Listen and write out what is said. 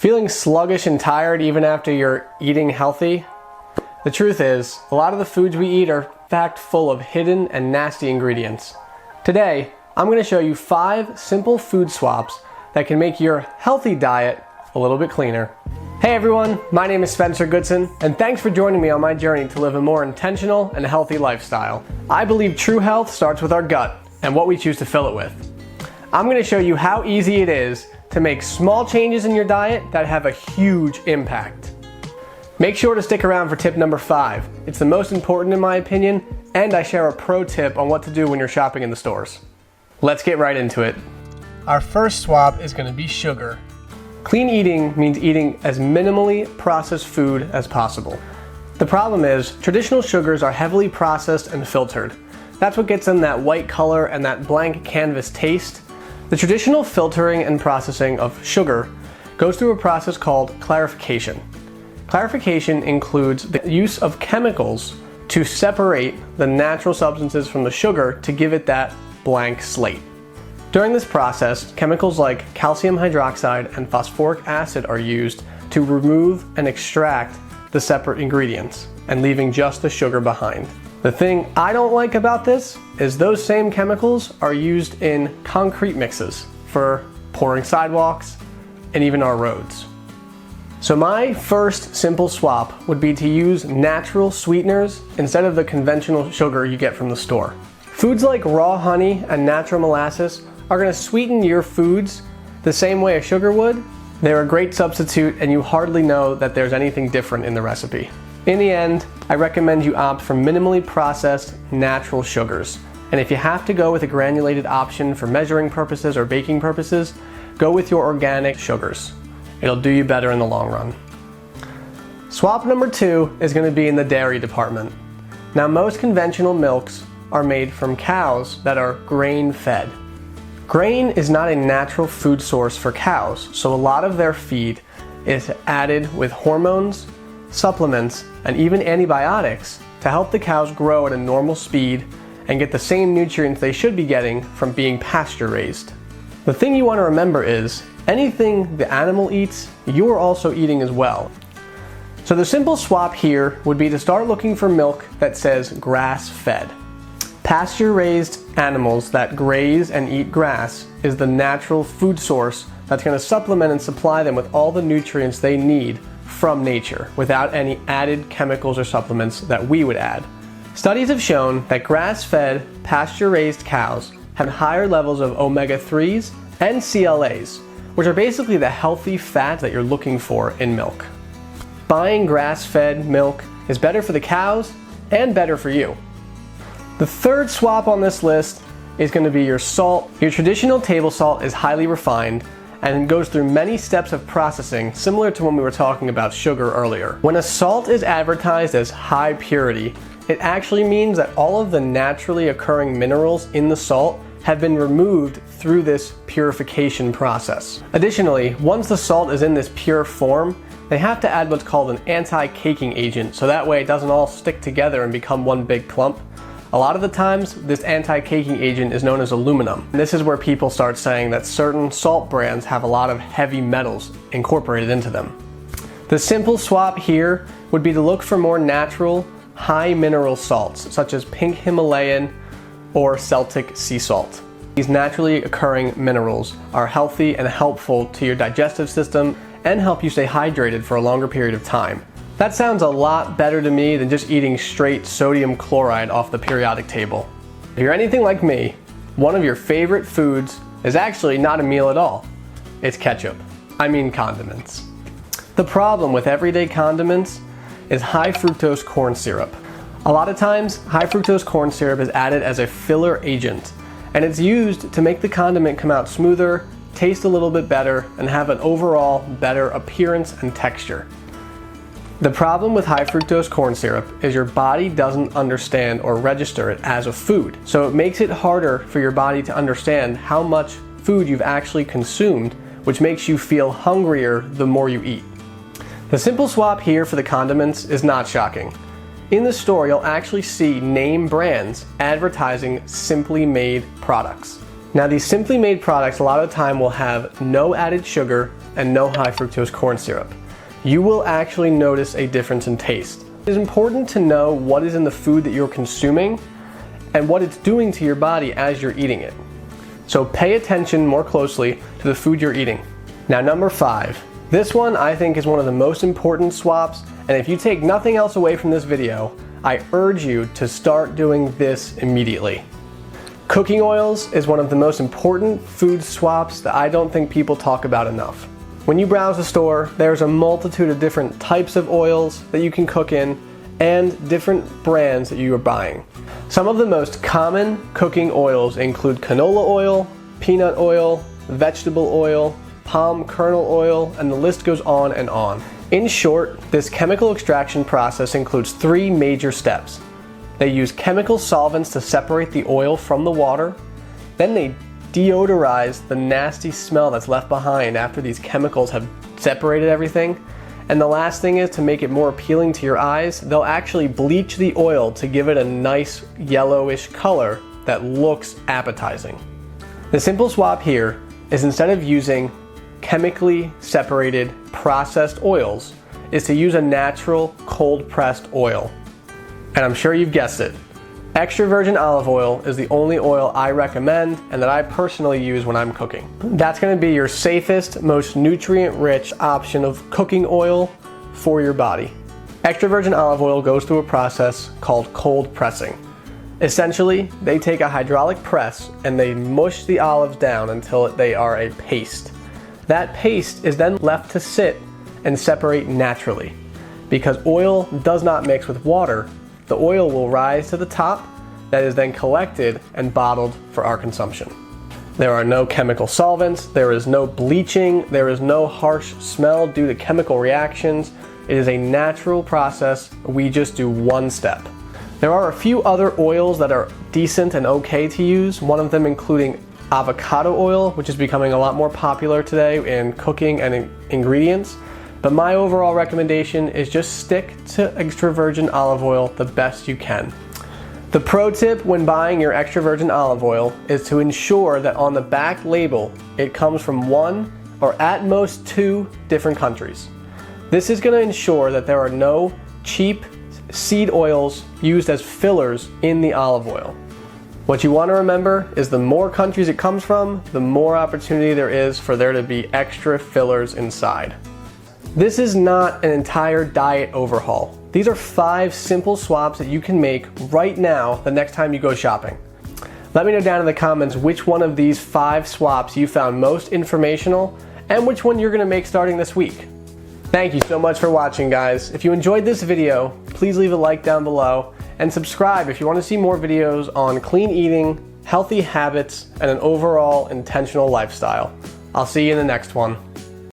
Feeling sluggish and tired even after you're eating healthy? The truth is, a lot of the foods we eat are in fact full of hidden and nasty ingredients. Today, I'm going to show you 5 simple food swaps that can make your healthy diet a little bit cleaner. Hey everyone, my name is Spencer Goodson, and thanks for joining me on my journey to live a more intentional and healthy lifestyle. I believe true health starts with our gut and what we choose to fill it with. I'm going to show you how easy it is to make small changes in your diet that have a huge impact. Make sure to stick around for tip number 5. It's the most important in my opinion, and I share a pro tip on what to do when you're shopping in the stores. Let's get right into it. Our first swap is going to be sugar. Clean eating means eating as minimally processed food as possible. The problem is, traditional sugars are heavily processed and filtered. That's what gets them that white color and that blank canvas taste. The traditional filtering and processing of sugar goes through a process called clarification. Clarification includes the use of chemicals to separate the natural substances from the sugar to give it that blank slate. During this process, chemicals like calcium hydroxide and phosphoric acid are used to remove and extract the separate ingredients and leaving just the sugar behind. The thing I don't like about this is those same chemicals are used in concrete mixes for pouring sidewalks and even our roads. So my first simple swap would be to use natural sweeteners instead of the conventional sugar you get from the store. Foods like raw honey and natural molasses are going to sweeten your foods the same way a sugar would. They're a great substitute and you hardly know that there's anything different in the recipe. In the end, I recommend you opt for minimally processed natural sugars. And if you have to go with a granulated option for measuring purposes or baking purposes, go with your organic sugars. It'll do you better in the long run. Swap number 2 is going to be in the dairy department. Now most conventional milks are made from cows that are grain-fed. Grain is not a natural food source for cows, so a lot of their feed is added with hormones, supplements, and even antibiotics to help the cows grow at a normal speed and get the same nutrients they should be getting from being pasture raised. The thing you want to remember is, anything the animal eats, you're also eating as well. So the simple swap here would be to start looking for milk that says grass-fed. Pasture-raised animals that graze and eat grass is the natural food source that's going to supplement and supply them with all the nutrients they need from nature without any added chemicals or supplements that we would add. Studies have shown that grass-fed, pasture-raised cows have higher levels of omega-3s and CLAs, which are basically the healthy fats that you're looking for in milk. Buying grass-fed milk is better for the cows and better for you. The third swap on this list is going to be your salt. Your traditional table salt is highly refined and goes through many steps of processing, similar to when we were talking about sugar earlier. When a salt is advertised as high purity, it actually means that all of the naturally occurring minerals in the salt have been removed through this purification process. Additionally, once the salt is in this pure form, they have to add what's called an anti-caking agent, so that way it doesn't all stick together and become one big clump. A lot of the times, this anti-caking agent is known as aluminum. And this is where people start saying that certain salt brands have a lot of heavy metals incorporated into them. The simple swap here would be to look for more natural, high mineral salts, such as pink Himalayan or Celtic sea salt. These naturally occurring minerals are healthy and helpful to your digestive system and help you stay hydrated for a longer period of time. That sounds a lot better to me than just eating straight sodium chloride off the periodic table. If you're anything like me, one of your favorite foods is actually not a meal at all. It's ketchup. I mean condiments. The problem with everyday condiments is high-fructose corn syrup. A lot of times, high-fructose corn syrup is added as a filler agent, and it's used to make the condiment come out smoother, taste a little bit better, and have an overall better appearance and texture. The problem with high-fructose corn syrup is your body doesn't understand or register it as a food, so it makes it harder for your body to understand how much food you've actually consumed, which makes you feel hungrier the more you eat. The simple swap here for the condiments is not shocking. In the store, you'll actually see name brands advertising Simply Made products. Now these Simply Made products a lot of the time will have no added sugar and no high fructose corn syrup. You will actually notice a difference in taste. It is important to know what is in the food that you're consuming and what it's doing to your body as you're eating it. So pay attention more closely to the food you're eating. Now, number 5. This one I think is one of the most important swaps, and if you take nothing else away from this video, I urge you to start doing this immediately. Cooking oils is one of the most important food swaps that I don't think people talk about enough. When you browse the store, there's a multitude of different types of oils that you can cook in and different brands that you are buying. Some of the most common cooking oils include canola oil, peanut oil, vegetable oil, palm kernel oil, and the list goes on and on. In short, this chemical extraction process includes 3 major steps. They use chemical solvents to separate the oil from the water. Then they deodorize the nasty smell that's left behind after these chemicals have separated everything. And the last thing is, to make it more appealing to your eyes, they'll actually bleach the oil to give it a nice yellowish color that looks appetizing. The simple swap here is, instead of using chemically separated processed oils, is to use a natural cold pressed oil. And I'm sure you've guessed it. Extra virgin olive oil is the only oil I recommend and that I personally use when I'm cooking. That's going to be your safest, most nutrient-rich option of cooking oil for your body. Extra virgin olive oil goes through a process called cold pressing. Essentially, they take a hydraulic press and they mush the olives down until they are a paste. That paste is then left to sit and separate naturally. Because oil does not mix with water, the oil will rise to the top, that is then collected and bottled for our consumption. There are no chemical solvents, there is no bleaching, there is no harsh smell due to chemical reactions. It is a natural process. We just do one step. There are a few other oils that are decent and okay to use, one of them including avocado oil, which is becoming a lot more popular today in cooking and in ingredients. But my overall recommendation is just stick to extra virgin olive oil the best you can. The pro tip when buying your extra virgin olive oil is to ensure that on the back label it comes from 1 or at most 2 different countries. This is going to ensure that there are no cheap seed oils used as fillers in the olive oil. What you want to remember is the more countries it comes from, the more opportunity there is for there to be extra fillers inside. This is not an entire diet overhaul. These are 5 simple swaps that you can make right now the next time you go shopping. Let me know down in the comments which one of these 5 swaps you found most informational and which one you're going to make starting this week. Thank you so much for watching, guys. If you enjoyed this video, please leave a like down below and subscribe if you want to see more videos on clean eating, healthy habits, and an overall intentional lifestyle. I'll see you in the next one.